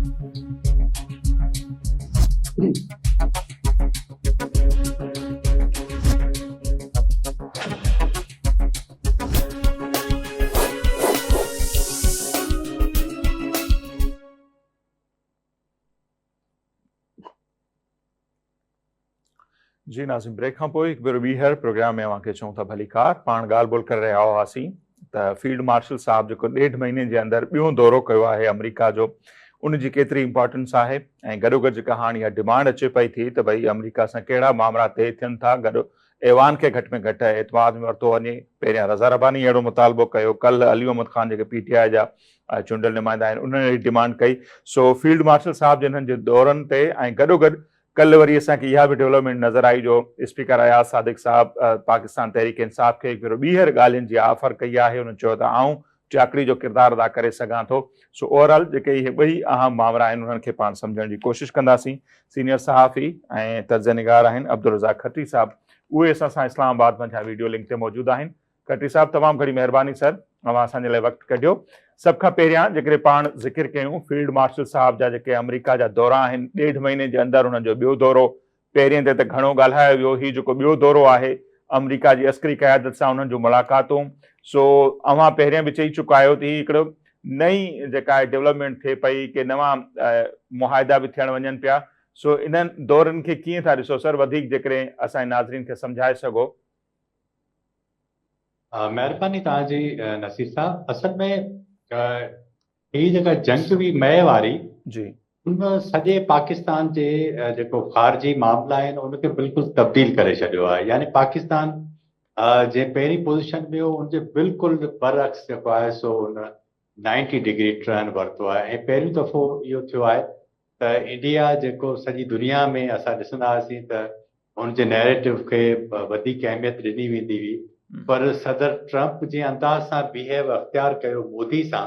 जी Nazim, brake खां पोइ हिकु भेरो ॿीहर प्रोग्राम में अव्हांखे चऊं था भली कार। पाण ॻाल्हि ॿोल करे रहिया हुआसीं त फील्ड मार्शल साहब जेको 1.5 महीने जे अंदरि ॿियों दौरो कयो आहे अमेरिका जो, उन जी केतिरी इंपॉर्टेंस आहे ऐं गॾोगॾु जेका हाणे इहा डिमांड अचे पई थी त भई अमेरिका सां कहिड़ा मामला तइ थियनि था, गॾु ऐवान खे घटि में घटि एतमाद में वरितो वञे। पहिरियां रज़ा रबानी अहिड़ो मुतालबो कयो, कल्ह अली अहमद ख़ान जेके PTI जा चूंडियल नुमाइंदा आहिनि उन्हनि डिमांड कई। सो फील्ड मार्शल साहब जिन्हनि जे दौरनि ते ऐं गॾोगॾु कल्ह वरी असांखे इहा बि डेवलपमेंट नज़र आई जो स्पीकर अयाज़ सादिक साहब पाकिस्तान तहरीक इंसाफ खे हिकु भेरो ॿीहर ॻाल्हियुनि जी ऑफर कई आहे। हुननि चयो त आऊं चाकरी जो किरदारु अदा करे सघां थो। सो ओवरऑल जेके इहे ॿई अहम मामला आहिनि उन्हनि खे पाण सम्झण जी कोशिशि कंदासीं। सीनियर सहाफ़ी ऐं तर्जनिगार आहिनि अब्दुल रज़ाक खत्री साहब, उहे असां सां इस्लामाबाद मंझां वीडियो लिंक ते मौजूदु आहिनि। खत्री साहब, तमामु घणी महिरबानी सर, तव्हां असांजे लाइ वक़्तु कढियो। सभ खां पहिरियां जेकॾहिं पाण ज़िक्र कयूं फील्ड मार्शल साहब जा जेके अमेरिका जा दौरा आहिनि, 1.5 महीने जे अंदरि हुननि जो ॿियो दौरो, पहिरें ते त घणो ॻाल्हायो वियो, हीउ जेको ॿियो दौरो आहे अमेरिका जी अस्करी क़यादत सां उन्हनि जूं मुलाक़ातूं। सो अव्हां पहिरियां बि चई चुका आहियो त हिकिड़ो नई जेका आहे डेवलपमेंट थिए पई कि नवां मुआहिदा बि थियण वञनि पिया। सो इन्हनि दौरनि खे कीअं था ॾिसो सर, वधीक जेकॾहिं असांजे नाज़रीन खे सम्झाए सघो। महिरबानी तव्हांजी नसीर साहब। असल में हीअ जेका जंग हुई मई वारी जी, उन सॼे पाकिस्तान जे जेको ख़ारजी मामला आहिनि उनखे बिल्कुलु तब्दील करे छॾियो आहे। यानी पाकिस्तान जे पहिरीं पोज़ीशन में हो उनजे बिल्कुलु बरअक्स जेको आहे सो उन 90 डिग्री टर्न वरितो आहे। ऐं पहिरियों दफ़ो इहो थियो आहे त इंडिया जेको सॼी दुनिया में असां ॾिसंदा हुआसीं त हुनजे नैरेटिव खे वधीक अहमियत ॾिनी वेंदी हुई, पर सदर ट्रंप जे अंदाज़ सां बिहेव अख़्तियार कयो मोदी सां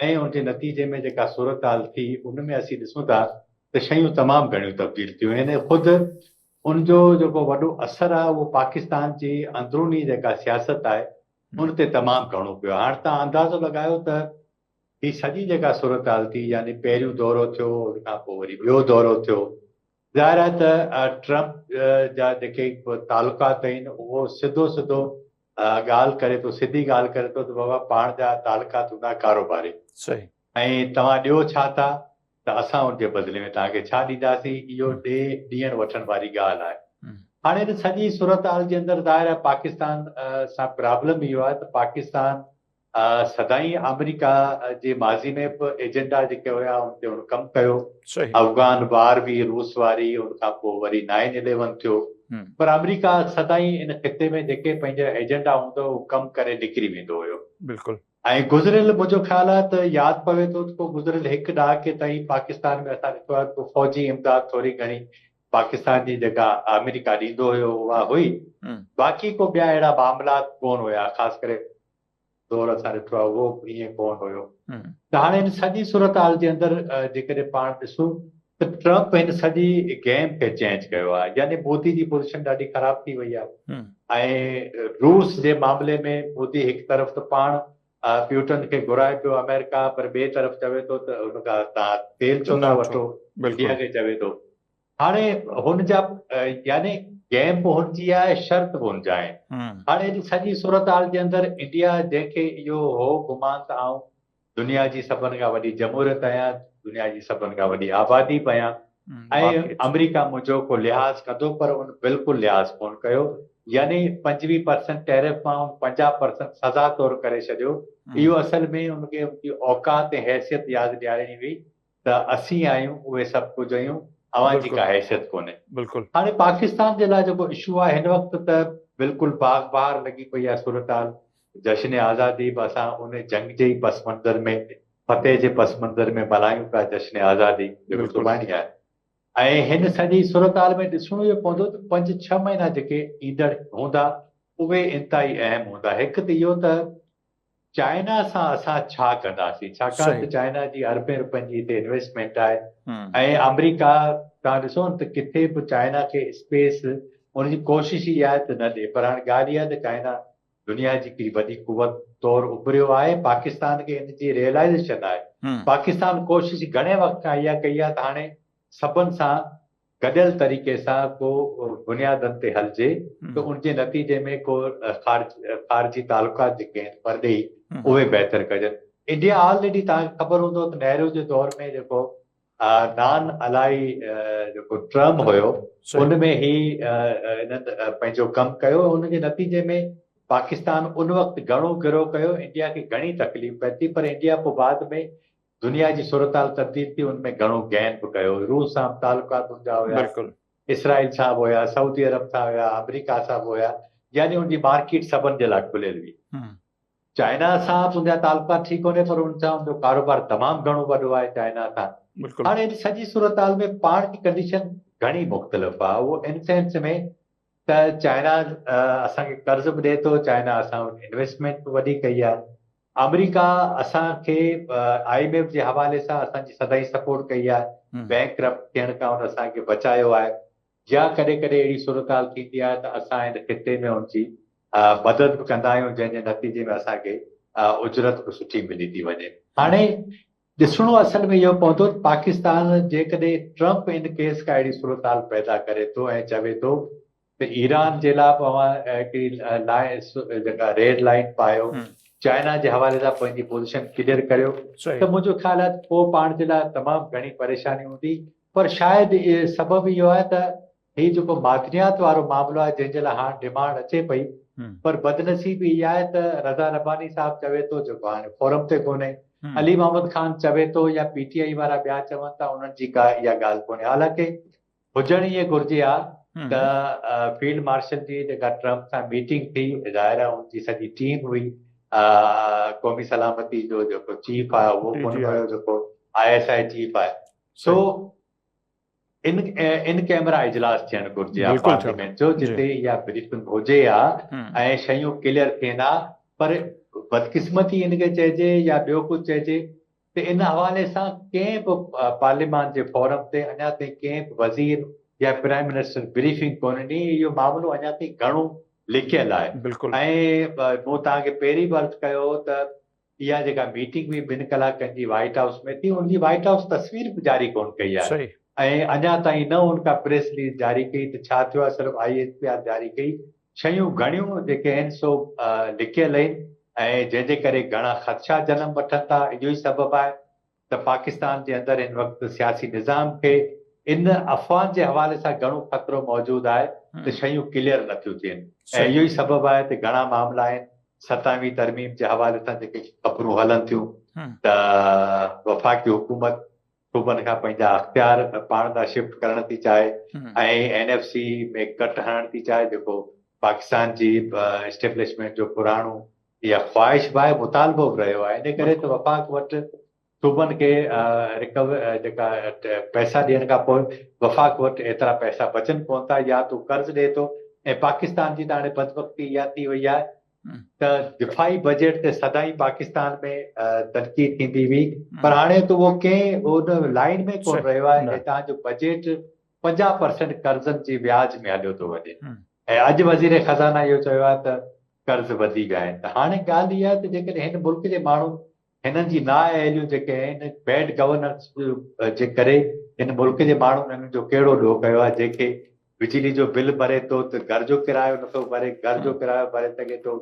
ऐं उनजे नतीजे में जेका सूरत हाल थी उनमें असीं ॾिसूं था त शयूं तमामु घणियूं तब्दील थियूं आहिनि। ख़ुदि उनजो जेको वॾो असरु आहे उहो पाकिस्तान जी अंदरूनी जेका सियासत आहे उन ते तमामु घणो पियो आहे। हाणे तव्हां अंदाज़ो लॻायो त हीअ सॼी जेका सूरत हाल थी, यानी पहिरियों दौरो थियो, उनखां पोइ वरी ॿियो दौरो थियो, ज़ाहिर आहे त ट्रंप जा जेके तालुकात आहिनि उहो सिधो सिधो ॻाल्हि करे थो, सिधी ॻाल्हि करे थो त बाबा पाण जा तालुकात हूंदा कारोबारी सही, ऐं तव्हां ॾियो छा था त असां उनजे बदिले में तव्हांखे छा ॾींदासीं। इहो ॾियण वठण वारी ॻाल्हि आहे। हाणे त सॼी सूरत हाल जे अंदरि ज़ाहिर आहे पाकिस्तान सां प्रॉब्लम इहो आहे त पाकिस्तान सदाईं अमेरिका जे माज़ी में बि एजेंडा जेके हुया उन ते हुन कमु कयो। अफ़गान वार बि, रूस वारी, उनखां पोइ वरी 9/11 थियो, पर अमेरिका सदाईं इन ख़िते में जेके पंहिंजा एजेंडा हूंदो उहो कमु करे निकिरी वेंदो हुयो। बिल्कुलु। ऐं गुज़िरियल मुंहिंजो ख़्यालु आहे त यादि पवे थो त गुज़िरियल 1 ॾहाके ताईं पाकिस्तान में असां ॾिठो आहे त फ़ौजी इमदाद थोरी घणी पाकिस्तान जी जेका अमेरिका ॾींदो हुयो उहा हुई, बाक़ी को ॿिया अहिड़ा मामला कोन हुया, ख़ासि करे दौर असां ॾिठो आहे उहो ईअं कोन हुयो। त हाणे हिन सॼी सूरत हाल जे अंदरि जेकॾहिं पाण ॾिसूं त ट्रंप हिन सॼी गेम खे चेंज कयो आहे। यानी मोदी जी पोज़ीशन ॾाढी ख़राब थी वई आहे। ऐं रूस जे मामले में मोदी हिकु तरफ़ त पाण प्यूटन खे घुराए पियो अमेरिका, पर ॿिए तरफ़ चवे थो त हुनखां तव्हां तेल छो था वठो, इंडिया खे चवे थो। हाणे हुनजा यानी गेम बि हुनजी आहे, शर्त बि हुनजा आहिनि। हाणे हेॾी सॼी सूरत हाल जे अंदरि इंडिया जंहिंखे इहो हो गुमान त आऊं दुनिया जी सभिनि खां वॾी जमहूरियत आहियां, दुनिया जी सभिनि खां वॾी आबादी बि आहियां, ऐं अमेरिका मुंहिंजो को लिहाज़ कंदो, पर उन बिल्कुलु लिहाज़ कोन कयो। यानी 25% टैरिफ मां 50% सज़ा तौरु करे छॾियो। इहो असल में उनखे उनजी औकात ऐं हैसियत यादि ॾियारणी हुई त असीं आहियूं, उहे सभु कुझु आहियूं, अव्हांजी का हैसियत कोन्हे। हाणे पाकिस्तान जे लाइ जेको इशू आहे हिन वक़्तु त बिल्कुलु बाग बार लॻी पई आहे सूरत हाल। जश्न आज़ादी बि असां उन जंग जे ई पस मंज़र में, फतेह जे पस मंज़र में मल्हायूं पिया जश्न आज़ादी जेको सुभाणे आहे। ऐं हिन सॼी सूरत हाल में ॾिसणो इहो पवंदो त 5-6 महीना जेके ईंदड़ हूंदा उहे इंतिहाई अहम हूंदा। हिकु त इहो त चाइना सां असां छा कंदासीं, छाकाणि त चाइना जी अरबें रुपयनि जी हिते इन्वेस्टमेंट आहे, ऐं अमेरिका तव्हां ॾिसो न त किथे बि चाइना खे स्पेस उनजी कोशिशि ई आहे त न ॾिए। पर हाणे ॻाल्हि इहा आहे त चाइना दुनिया जी हिकिड़ी वॾी कुवत तौरु उभरियो आहे, पाकिस्तान खे हिन जी रियलाइज़ेशन आहे पाकिस्तान कोशिश घणे वक़्त खां इहा कई आहे त हाणे सभिनि सां गॾियल तरीक़े सां को बुनियादनि ते हलिजे त उनजे नतीजे में को ख़ारजी तालुकात जेके आहिनि परॾेही उहे बहितर कजनि। इंडिया ऑलरेडी तव्हांखे ख़बर हूंदो त नेहरू जे दौर में जेको नान अलाई जेको टर्म हुयो उन में ही इन्हनि पंहिंजो कमु कयो। उनजे नतीजे में पाकिस्तान उन वक़्तु घणो गिरो कयो, इंडिया खे घणी तकलीफ़ पए थी, पर इंडिया पोइ बाद में दुनिया जी सूरताल तब्दील थी, उनमें घणो गैन बि कयो। रूस सां तालुकात हुनजा हुया, इसराइल सां बि हुया, सऊदी अरब सां हुया, अमेरिका सां बि हुया, यानी उनजी मार्केट सभिनि जे लाइ खुलियल हुई। चाइना सां मुंहिंजा तालुकात ठीक कोन्हे, पर उन सां उनजो कारोबार तमामु घणो वॾो आहे चाइना सां। हाणे सॼी सूरताल में पाण जी कंडीशन घणी मुख़्तलिफ़ आहे। उहो इन सेंस में त चाइना असांखे कर्ज़ बि ॾिए थो, चाइना असां वटि इन्वेस्टमेंट बि वॾी कई आहे, अमेरिका असांखे IMF जे हवाले सां असांजी सदाई सपोर्ट कई आहे, बैंक करप्ट थियण खां उन असांखे बचायो आहे। या कॾहिं कॾहिं अहिड़ी सूरताल थींदी आहे त असां हिन खिते में उनजी मदद बि कंदा आहियूं, जंहिंजे नतीजे में असांखे उजरत बि सुठी मिली थी वञे। हाणे ॾिसणो असल में इहो पवंदो त पाकिस्तान जेकॾहिं ट्रम्प इन केस खां अहिड़ी सूरताल पैदा करे थो ऐं चवे थो त ईरान जे लाइ तव्हां हिकिड़ी जेका रेड लाइन पायो, चाइना जे हवाले सां पंहिंजी पोज़ीशन क्लियर करियो, त मुंहिंजो ख़्याल आहे पोइ पाण जे लाइ तमामु घणी परेशानी हूंदी। पर शायदि सबबु इहो आहे त हीउ जेको मादनियात वारो मामिलो आहे जंहिंजे लाइ हाणे डिमांड अचे पई, पर बदनसीबी इहा आहे त रज़ा रब्बानी साहिबु चवे थो, जेको हाणे फोरम ते कोन्हे, अली मोहम्मद ख़ान चवे थो, या PTI वारा ॿिया चवनि था, उन्हनि जी का इहा ॻाल्हि कोन्हे। हालांकि हुजण इहे घुरिजे आहे त फील्ड मार्शल जी जेका ट्रम्प सां मीटिंग थी, ज़ाहिर आहे उनजी सॼी टीम हुई, क़ौमी सलामती जो जेको चीफ आहे उहो कोन हुयो, जेको ISI चीफ आहे। सो इन कैमरा इजलास थियणु घुरिजे आहे पार्लियामेंट जो, जिते इहा ब्रीफिंग हुजे ऐं शयूं क्लियर थियनि हा। पर बदकिस्मती इनखे चइजे या ॿियो कुझु चइजे त इन हवाले सां कंहिं बि पार्लियामेंट जे फोरम ते अञा ताईं कंहिं बि वज़ीर या प्राइम मिनिस्टर ब्रीफिंग कोन ॾिनी। इहो मामिलो अञा ताईं घणो लिखियल आहे। ऐं मूं तव्हांखे पहिरीं बि अर्ज़ु कयो त इहा जेका मीटिंग हुई 2 कलाकनि जी व्हाइट हाउस में थी, उनजी व्हाइट हाउस तस्वीर बि जारी कोन कई आहे ऐं अञा ताईं न उनका प्रेस रिलीज जारी कई त छा थियो आहे, सिर्फ़ु ISPR जारी कई। शयूं घणियूं जेके आहिनि सो लिखियल आहिनि ऐं जंहिंजे करे घणा ख़दशा जनम वठनि था। इहो ई सबबु आहे त पाकिस्तान जे अंदरि हिन वक़्तु सियासी निज़ाम खे इन अफ़वाहनि जे हवाले सां घणो ख़तरो मौजूदु आहे त शयूं क्लियर नथियूं थियनि। ऐं इहो ई सबबु आहे त घणा मामला आहिनि 27वीं तरमीम जे हवाले सां जेके ख़बरूं हलनि थियूं त वफ़ाक़ी हुकूमत सूबनि खां पंहिंजा अख़्तियार पाण खां शिफ्ट करण थी चाहे ऐं NFC में कट हणण थी चाहे, जेको पाकिस्तान जी एस्टेब्लिशमेंट जो पुराणो इहा ख़्वाहिश बि आहे, मुतालबो बि रहियो आहे। इन करे त वफ़ाक़ वटि सूबनि खे जेका पैसा ॾियण खां पोइ वफ़ाक़ वटि एतिरा पैसा बचनि कोन था, या तो कर्ज़ ॾिए थो। ऐं पाकिस्तान जी त हाणे बदबख्ती इहा थी वई आहे त दिफ़ाई बजट ते सदाई पाकिस्तान में तनक़ीद थींदी हुई, पर हाणे त उहो कंहिं उन लाइन में कोन रहियो आहे ऐं तव्हांजो बजट 50% कर्ज़नि जी व्याज में हलियो थो वञे। ऐं अॼु वज़ीर ख़ज़ाना इहो चयो आहे त कर्ज़ वधी विया आहिनि। त हाणे ॻाल्हि इहा आहे त जेकॾहिं हिन मुल्क जे माण्हू हिननि जी नाअहलियूं जेके आहिनि, बैड गवर्नेंस जे करे हिन मुल्क जे माण्हुनि हिननि जो कहिड़ो ॾोह कयो आहे। जेके बिजली जो बिल भरे थो त घर जो किरायो नथो भरे, घर जो किरायो भरे सघे थो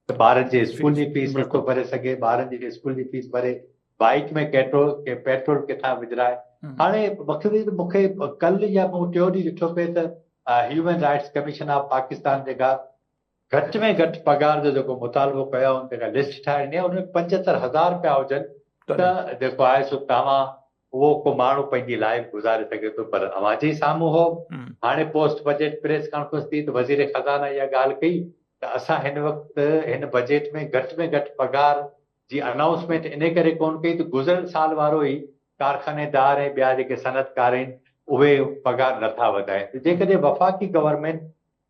त ॿारनि जे स्कूल जी फीस नथो भरे सघे, ॿारनि जी स्कूल जी फीस भरे, बाइक में पेट्रोल किथां विझराए। हाणे मूंखे कल्ह या मूं टियों ॾींहुं ॾिठो पिए त human rights commission of Pakistan जेका घटि में घटि पघार जो जेको मुतालबो कयो आहे, जेका लिस्ट ठाहे ॾिनी आहे, उनमें 75,000 रुपया हुजनि त जेको आहे सो तव्हां उहो को माण्हू पंहिंजी लाइफ गुज़ारे सघे थो। पर अवां जे साम्हूं हो हाणे पोस्ट बजट प्रेस कॉन्फ्रेंस थी त वज़ीर ख़ज़ाना इहा ॻाल्हि कई त असां हिन वक़्तु हिन बजट में घटि पघार जी अनाउंसमेंट इन करे कोन कई त गुज़िरियल साल वारो ई कारखानेदार ऐं ॿिया जेके सनतकार आहिनि उहे पघार नथा वधाइनि। जेकॾहिं वफ़ाक़ी गवर्नमेंट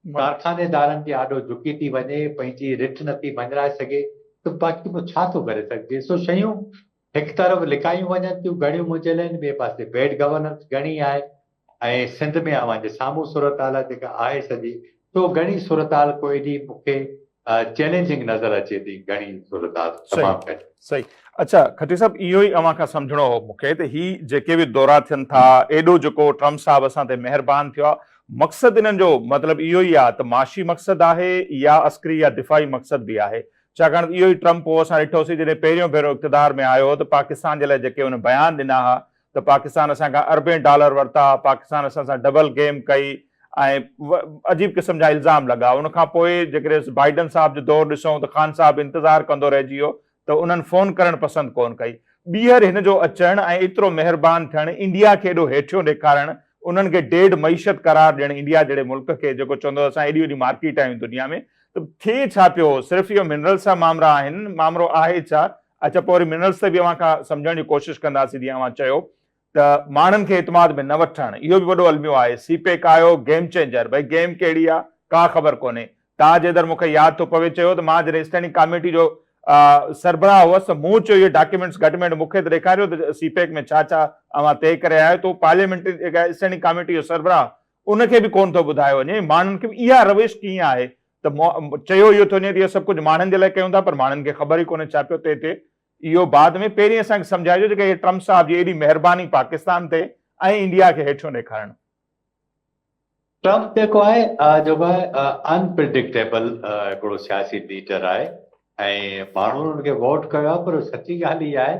कारखानेदारनि जी आॾो झुकी थी वञे, पंहिंजी रिठ नथी वञाए सघे, त बाक़ी पोइ छा थो करे सघिजे। सो शयूं हिकु तरफ़ लिकायूं वञनि थियूं, घणियूं मुंझियल आहिनि, ॿिए पासे बैड गवर्नेंस घणी आहे ऐं सिंध में अवांजे साम्हूं सूरताल जेका आहे सॼी, तो घणी सूरताल कोई ॾींहुं मूंखे चैलेंजिंग नज़र अचे थी, घणी सूरताल तमामु घणी। सही। अच्छा खटी साहब, इहो ई अव्हां खां सम्झणो हो मूंखे त ही जेके बि दौरा थियनि था, एॾो जेको ट्रम्प साहब असां ते महिरबान थियो आहे, मक़सद इन्हनि जो मतिलबु इहो ई आहे त माशी मक़सद आहे या अस्करी या दिफ़ाई मक़सद बि आहे? छाकाणि इहो ई ट्रम्प हो असां ॾिठोसीं जॾहिं पहिरियों भेरो इक़्तिदार में आयो त पाकिस्तान जे लाइ जेके हुन बयान ॾिना हुआ त पाकिस्तान असां खां अरबें डॉलर वरिता, पाकिस्तान असां सां डबल गेम कई ऐं अजीब क़िस्म जा इल्ज़ाम लॻा। उन खां पोइ जेकॾहिं बाइडन साहब जो दौरु ॾिसूं त ख़ान साहब इंतज़ारु कंदो रहिजी वियो त उन्हनि फ़ोन करणु पसंदि कोन कई। ॿीहर हिन जो अचणु ऐं एतिरो महिरबानी थियणु, इंडिया खे एॾो हेठियो ॾेखारणु, उन्हनि खे डेढ मईशत करार ॾियणु इंडिया जहिड़े मुल्क खे जेको चवंदो असां एॾी वॾी मार्केट आहियूं दुनिया में, त थिए छा पियो? सिर्फ़ु इहो मिनरल्स जा मामला आहिनि, मामिलो आहे छा? अच्छा पोइ वरी मिनरल्स ते बि अव्हां खां सम्झण जी कोशिशि कंदासीं। जीअं अव्हां चयो त माण्हुनि खे एतमाद में न वठणु, इहो बि वॾो अलमियो आहे। सीपेक आयो गेम चेंजर, भई गेम कहिड़ी आहे का ख़बर कोन्हे। ताज हैदर मूंखे यादि थो पवे चयो त मां जॾहिं स्टैंडिंग कमेटी जो सरबराह हुअसि, मूं चयो इहे डॉक्यूमेंट्स घटि में घटि मूंखे त ॾेखारियो त सीपेक में छा छा अव्हां तइ करे आयो। तो पार्लियामेंट्री स्टैंडिंग कमेटी जो सरबराह उनखे बि कोन थो ॿुधायो वञे। माण्हुनि खे बि इहा रविश कीअं आहे त चयो इहो थो वञे त इहो सभु कुझु माण्हुनि जे लाइ कयूं था, पर माण्हुनि खे ख़बर ई कोन्हे छा पियो थिए थिए। इहो बाद में पहिरीं असांखे सम्झाइजो जेके ट्रम्प साहब जी एॾी महिरबानी पाकिस्तान ते ऐं इंडिया खे हेठियो ॾेखारणु। ट्रम्प जेको आहे जेको आहे अनप्रिडिक्टेबल हिकिड़ो सियासी लीडर आहे ऐं माण्हुनि हुनखे वोट कयो आहे, पर सची ॻाल्हि इहा आहे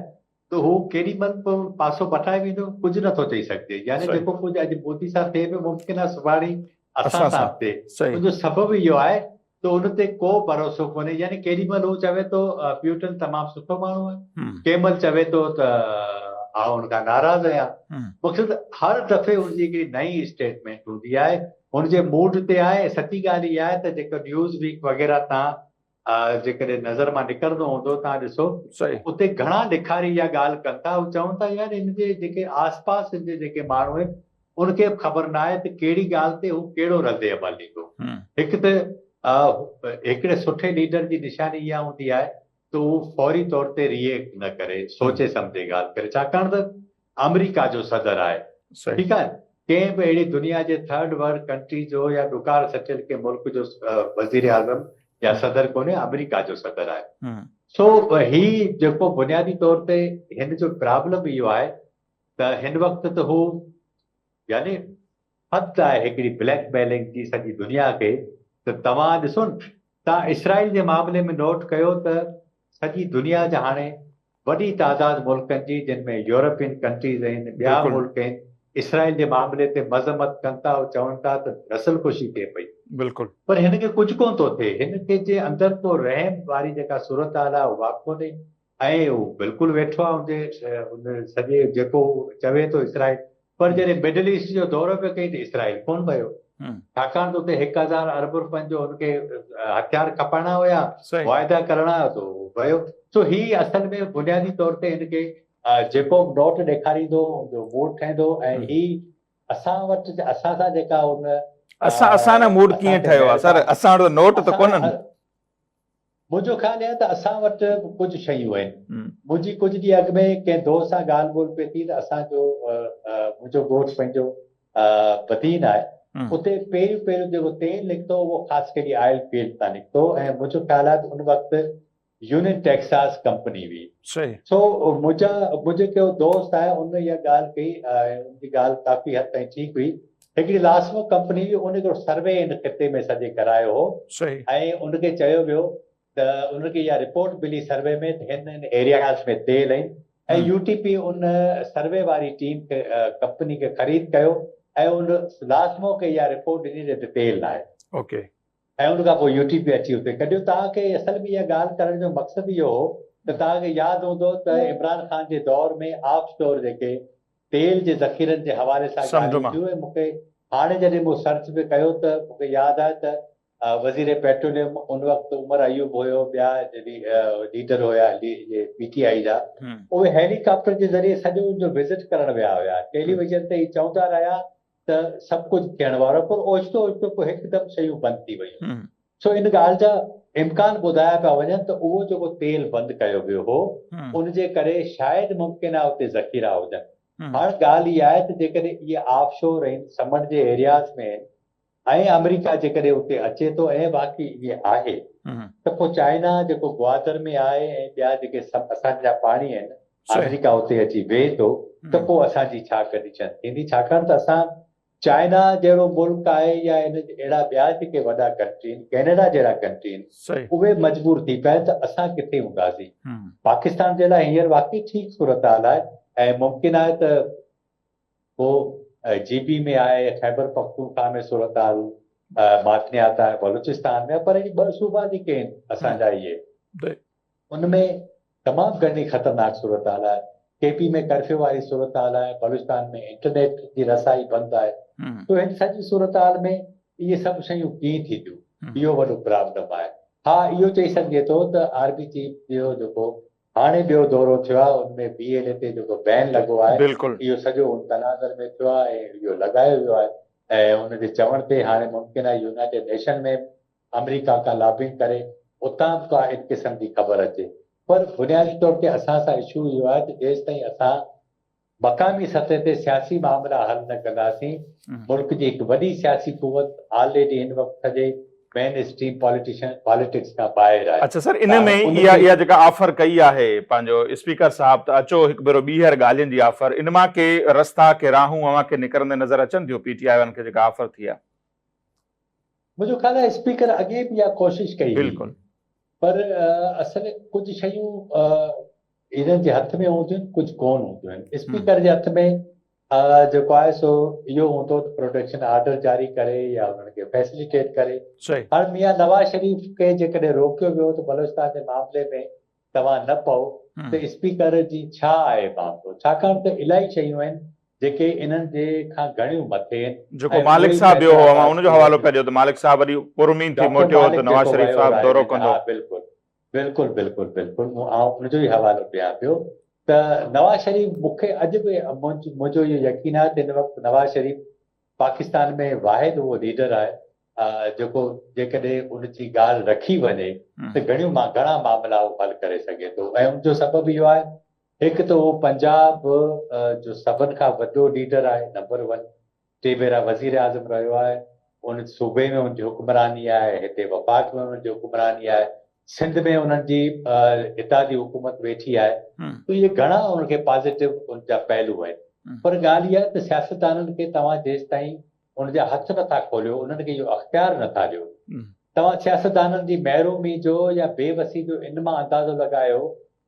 त हू केॾी महिल पासो पटाए वेंदो कुझु नथो चई सघिजे। यानी जेको कुझु अॼु मोदी सां थिए पियो मुमकिन आहे सुभाणे असां सां थिए। उनजो सबबु इहो आहे त उन ते को भरोसो कोन्हे। यानी केॾी महिल हू चवे थो प्यूटन तमामु सुठो माण्हू आहे, कंहिं महिल चवे थो त आउं हुन खां नाराज़ आहियां। मक़सदु हर दफ़े हुनजी हिकिड़ी नई स्टेटमेंट हूंदी आहे, हुनजे मूड ते आहे। सची ॻाल्हि इहा आहे त जेको न्यूज़ वीक वग़ैरह तव्हां जेकॾहिं नज़र मां निकिरंदो हूंदो तव्हां ॾिसो, उते घणा ॾेखारी इहा ॻाल्हि कनि था। हू चवनि था यार हिनजे जेके आस पास जे जेके माण्हू आहिनि उनखे बि ख़बर न आहे त कहिड़ी ॻाल्हि ते हू कहिड़ो रद्द अमल ॾींदो। हिकु त हिकिड़े सुठे लीडर जी निशानी इहा हूंदी आहे त हू फौरी तौर ते रिएक्ट न करे, सोचे सम्झे ॻाल्हि करे। छाकाणि त अमेरिका जो सदर आहे, ठीकु आहे, कंहिं बि अहिड़ी दुनिया जे थर्ड वर्ल्ड कंट्री जो या ॾुकार सटियल के मुल्क जो वज़ीर आज़म या सदर कोन्हे, अमेरिका जो सदर आहे। सो ही जेको बुनियादी तौर ते हिन जो प्रॉब्लम इहो आहे त हिन वक़्तु त हू यानी हद आहे हिकिड़ी ब्लैकमेलिंग जी सॼी दुनिया खे। त तव्हां ॾिसो न, तव्हां इसराइल जे मामले में नोट कयो त सॼी दुनिया जा हाणे वॾी तादाद मुल्कनि जी, जिन में यूरोपियन कंट्रीज़ आहिनि, ॿिया मुल्क आहिनि, इसराइल जे मामले ते मज़म्मत कनि था, चवनि था त रसल ख़ुशी थिए पई। बिल्कुलु। पर हिन खे कुझु कोन थो थिए। हिन खे जे अंदरि को रहम वारी जेका सूरत हाल आहे उहा कोन्हे ऐं हू बिल्कुलु वेठो आहे हुन सॼे जेको चवे थो इसराइल। पर जॾहिं मिडल ईस्ट जो दौरो पियो कई त इसराइल कोन वियो, छाकाणि त उते 1000 अरब रुपयनि जो हुनखे हथियार खपाइणा हुया, वाइदा करणा हुआ, त वियो। सो ही असल में बुनियादी तौर ते हिनखे जेको नोट ॾेखारींदो जो मूड ठहंदो। ऐं ही असां वटि असां सां जेका हुन असां मूड कीअं ठहियो आहे सर? असां वटि नोट त कोन्हनि। मुंहिंजो ख़्यालु आहे त असां वटि कुझु शयूं आहिनि। मुंहिंजी कुझु ॾींहं अॻु में कंहिं दोस्त सां ॻाल्हि ॿोल पई थी त असांजो मुंहिंजो घोटु पंहिंजो बदीन आहे, उते पहिरियों जेको तेल निकितो उहो ख़ासि कहिड़ी ऑयल फील्ड तां निकितो ऐं मुंहिंजो ख़्यालु आहे त उन वक़्तु यूनियन टेक्सास कंपनी हुई। सो मुंहिंजे को दोस्त आहे, उन इहा ॻाल्हि कई, उनजी ॻाल्हि काफ़ी हद ताईं ठीकु हुई। हिकिड़ी लास्मो कंपनी हुई, उन हिकिड़ो सर्वे हिन ख़िते में सॼे करायो हो ऐं उनखे चयो वियो त उनखे इहा रिपोर्ट मिली सर्वे में त हिन एरियाज़ में तेल आहिनि ऐं यूटीपी उन सर्वे वारी टीम खे कंपनी खे ख़रीद कयो ऐं उन लास्मो खे इहा रिपोर्ट ॾिनी त तेल आहे। ओके। ऐं उन खां पोइ यूटीपी अची उते कढियो। तव्हांखे असल में इहा ॻाल्हि करण जो मक़सदु इहो हो त तव्हांखे यादि हूंदो त इमरान ख़ान जे दौर में ऑफ शोर जेके तेल जे ज़ख़ीरनि जे हवाले सां ॻाल्हियूं थियूं। ऐं मूंखे हाणे जॾहिं मूं सर्च बि कयो त मूंखे यादि आहे त वज़ीर पेट्रोलियम उन वक़्तु उमर अयूब हुयो, ॿिया लीडर हुया PTI जा, उहे हेलीकॉप्टर जे ज़रिए सॼो उनजो विज़िट करण विया हुया। टेलीविज़न ते चवंदा रहिया त सभु कुझु थियण वारो, पर ओचितो ओचितो पोइ हिकदमि शयूं बंदि थी वयूं। सो इन ॻाल्हि जा इम्कान ॿुधाया पिया वञनि त उहो जेको तेल बंदि कयो वियो हो उनजे करे शायदि मुमकिन आहे उते ज़ख़ीरा हुजनि। हाणे ॻाल्हि इहा आहे त जेकॾहिं इहे ऑफ शोर आहिनि, समुंड जे एरियाज़ में आहिनि, ऐं अमेरिका जेकॾहिं उते अचे थो ऐं बाक़ी इहे आहे त पोइ चाइना जेको ग्वादर में आहे ऐं ॿिया जेके सभु असांजा पाणी आहिनि, अमेरिका उते अची वेहे थो त पोइ असांजी छा कंडीशन थींदी? छाकाणि त असां चाइना जहिड़ो मुल्क आहे या इन अहिड़ा ॿिया जेके वॾा कंट्री आहिनि, कैनेडा जहिड़ा कंट्री आहिनि, उहे मजबूर थी पिया त असां किथे हूंदासीं। पाकिस्तान जे लाइ हींअर वाक़ई ठीकु सूरत हाल आहे ऐं मुमकिन आहे त पोइ GB में आहे, खैबर पख्तूनख्वा में सूरत हाल, मादनियात आहे बलूचिस्तान में, पर ही 2 सूबा जेके आहिनि असांजा इहे, उनमें तमामु घणी ख़तरनाक सूरत हाल आहे। KP में कर्फ्यू वारी सूरत हाल आहे, बलूचिस्तान में इंटरनेट जी रसाई बंदि आहे। तो हिन सॼी सूरत हाल में इहे सभु शयूं कीअं थींदियूं, इहो वॾो प्रॉब्लम आहे। हा, इहो चई सघिजे थो त RB चीफ जो जेको हाणे ॿियो दौरो थियो आहे, उनमें BLA ते जेको बैन लॻो आहे, इहो सॼो तनाज़र में थियो आहे ऐं इहो लॻायो वियो आहे ऐं उनजे चवण ते हाणे मुमकिन आहे यूनाइटेड नेशन में अमेरिका खां लॉबिंग करे उतां का इन क़िस्म जी ख़बर अचे। पर बुनियादी तौर ते असां सां इशू इहो आहे त जेसि ताईं असां मक़ामी सतह ते सियासी मामला हल न कंदासीं, मुल्क जी हिकु वॾी सियासी कुवत ऑलरेडी हिन वक़्त जे मेन स्ट्रीम पॉलिटिक्स खां ॿाहिरि आहे। अच्छा सर, इन में इहा जेका ऑफर कई आहे पंहिंजो स्पीकर साहब त अचो हिकु भेरो ॿीहर ॻाल्हियुनि जी ऑफर, इन मां के रस्ता के राहूं अव्हां खे निकिरंदे नज़र अचनि थियूं PTI वारनि खे जेका ऑफर थी आहे? मुंहिंजो ख़्याल आहे स्पीकर अॻे बि इहा कोशिशि कई, बिल्कुलु, पर असल कुझु शयूं इन्हनि जे हथ में हूंदियूं आहिनि, कुझु कोन हूंदियूं आहिनि। स्पीकर जे हथ में जेको आहे सो इहो हूंदो त प्रोटेक्शन ऑर्डर जारी करे या उन्हनि खे फैसिलिटेट करे। हाणे मियां नवाज़ शरीफ़ खे जेकॾहिं रोकियो वियो त बलूचिस्तान जे मामले में तव्हां न पओ त स्पीकर जी छा आहे मामलो? छाकाणि त इलाही शयूं आहिनि जेके इन्हनि जे खां घणियूं मथे आहिनि। जेको मालिक साहब ॿियो हो, उनजो हवालो पिया ॾियो त मालिक साहब वरी पुरमीन थी मोटियो त नवाज़ शरीफ़ साहब दौरो कंदो। बिल्कुलु बिल्कुलु बिल्कुलु बिल्कुलु, आउं उनजो ई हवालो ॾियां पियो त नवाज़ शरीफ़, मूंखे अॼु बि मुंहिंजो इहो यकीन आहे त हिन वक़्तु नवाज़ शरीफ़ पाकिस्तान में वाहिद उहो लीडर आहे जेको जेकॾहिं उनजी ॻाल्हि रखी वञे त घणा मामला उहो हल करे सघे थो। ऐं उनजो सबबु इहो आहे, हिकु त उहो पंजाब जो सभिनि खां वॾो लीडर आहे, नंबर 1, 2 भेरा वज़ीर आज़म रहियो आहे, उन सूबे में उनजी हुक्मरानी आहे, हिते वफ़ाक़ में उनजी हुक्मरानी आहे, सिंध में उन्हनि जी इत्तेहादी हुकूमत वेठी आहे। त इहे घणा उनखे पॉज़िटिव उनजा पहलू आहिनि। पर ॻाल्हि इहा त सियासतदाननि खे तव्हां जेसि ताईं उनजा हथ नथा खोलियो, उन्हनि खे इहो अख़्तियार नथा ॾियो, तव्हां सियासतदाननि जी महिरूमी जो या बेवसी जो इन मां अंदाज़ो लॻायो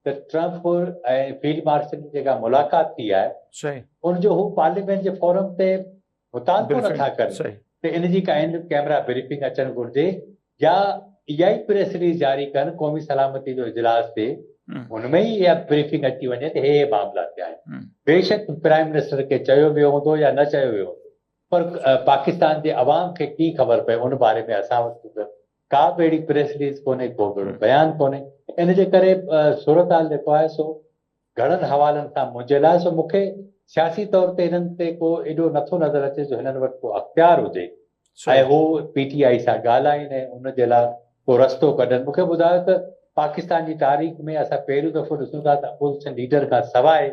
त ट्रंप ऐं फील्ड मार्शल जी जेका मुलाक़ात थी आहे, उनजो हू पार्लियामेंट जे फोरम ते मुतालबो नथा कनि त इन जी का इन कैमरा ब्रीफिंग अचणु घुरिजे या इहा ई प्रेस रिलीज़ जारी कनि क़ौमी सलामती जो इजलास ते, उनमें ई इहा ब्रीफिंग अची वञे त हे मामला थिया आहिनि। बेशक प्राइम मिनिस्टर खे चयो वियो हूंदो या न चयो वियो हूंदो, पर पाकिस्तान जे अवाम खे कीअं ख़बर पए उन बारे में असां वटि का बि अहिड़ी प्रेस रिलीज़ कोन्हे, को बि बयानु कोन्हे। इन जे करे सूरत हाल जेको आहे सो घणनि हवालनि सां मुंहिंजियल आहे। सो मूंखे सियासी तौर ते हिननि ते को एॾो नथो नज़र अचे जो हिननि वटि को अख़्तियार हुजे ऐं हू PTI सां ॻाल्हाइनि ऐं उनजे लाइ को रस्तो कढनि। मूंखे ॿुधायो त पाकिस्तान जी तारीख़ में असां पहिरियों दफ़ो ॾिसूं था त अपोज़िशन लीडर खां सवाइ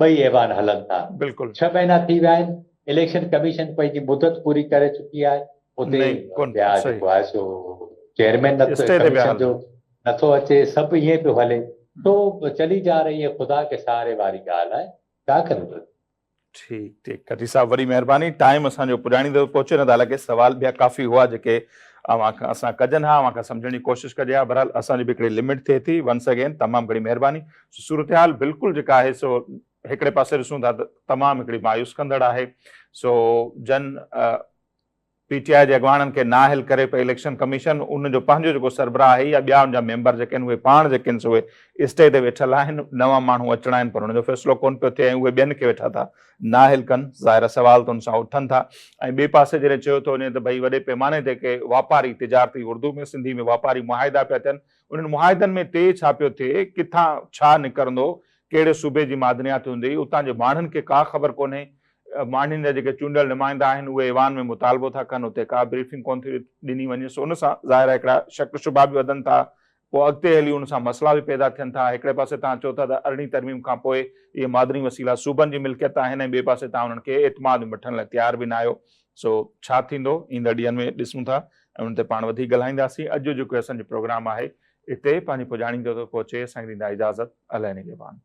2 ऐवान हलनि था। 6 महीना थी विया आहिनि, इलेक्शन कमीशन पंहिंजी मुदत पूरी करे चुकी आहे, उते ॿिया जेको आहे सो चेयरमैन कमीशन जो नथो अचे, सभु ईअं पियो हले, तो चली जा रही है ख़ुदा के सहारे वारी ॻाल्हि आहे, छा करूं? ठीक ठीक, कटी साहब वरी महिरबानी, टाइम असांजो पुॼाणींदो पहुचे, नथा लॻे सवाल ॿिया काफ़ी हुआ जेके असां कजनि हा, अव्हां खां सम्झण जी कोशिशि कजे हा। बहरहाल असांजी बि हिकिड़ी लिमिट थिए थी। वंस अगेन तमामु घणी महिरबानी। सूरत हाल बिल्कुलु जेका आहे सो हिकिड़े पासे ॾिसूं था त तमामु हिकिड़ी मायूस कंदड़ आहे। सो जन PTI जे अॻवाननि खे नाहिल करे पई इलेक्शन कमीशन, उनजो पंहिंजो जेको सरबराह आहे या ॿिया उनजा मेंबर जेके आहिनि उहे पाण जेके आहिनि उहे स्टे ते वेठल आहिनि, नवां माण्हू अचणा आहिनि, पर हुनजो फ़ैसिलो कोन पियो थिए ऐं उहे ॿियनि खे वेठा था नाहिल कनि। ज़ाहिर सवाल त हुन सां उथनि था। ऐं ॿिए पासे जॾहिं चयो थो वञे त भई वॾे पैमाने ते के वापारी तिजारती, उर्दू में सिंधी में वापारी मुआहिदा पिया थियनि, उन्हनि मुआहिदनि में ते छा पियो थिए, किथां छा निकिरंदो, कहिड़े सूबे जी मादनियात हूंदी, उतां जे माण्हुनि खे का ख़बर कोन्हे। माण्हुनि जा जेके चूंडियल नुमाइंदा आहिनि उहे ईवान में मुतालबो था कनि, उते का ब्रीफिंग कोन थी ॾिनी वञे। सो उन सां ज़ाहिर हिकिड़ा शक शुबा बि वधनि था पोइ अॻिते हली उन सां मसइला बि पैदा थियनि था। हिकिड़े पासे तव्हां चओ था त अरिड़हीं तरमीम खां पोइ इहे मादनी वसीला सूबनि जी मिल्कियत आहिनि, ऐं ॿिए पासे तव्हां उन्हनि खे एतमाद वठण लाइ तयारु बि न आहियो। सो छा थींदो ईंदड़ ॾींहंनि में ॾिसूं था, ऐं उन ते पाण वधीक ॻाल्हाईंदासीं। अॼु जेको असांजो प्रोग्राम आहे हिते पंहिंजी पुॼाणी जो थो पहुचे, असांखे ॾींदा इजाज़त। अलाए निगहबान।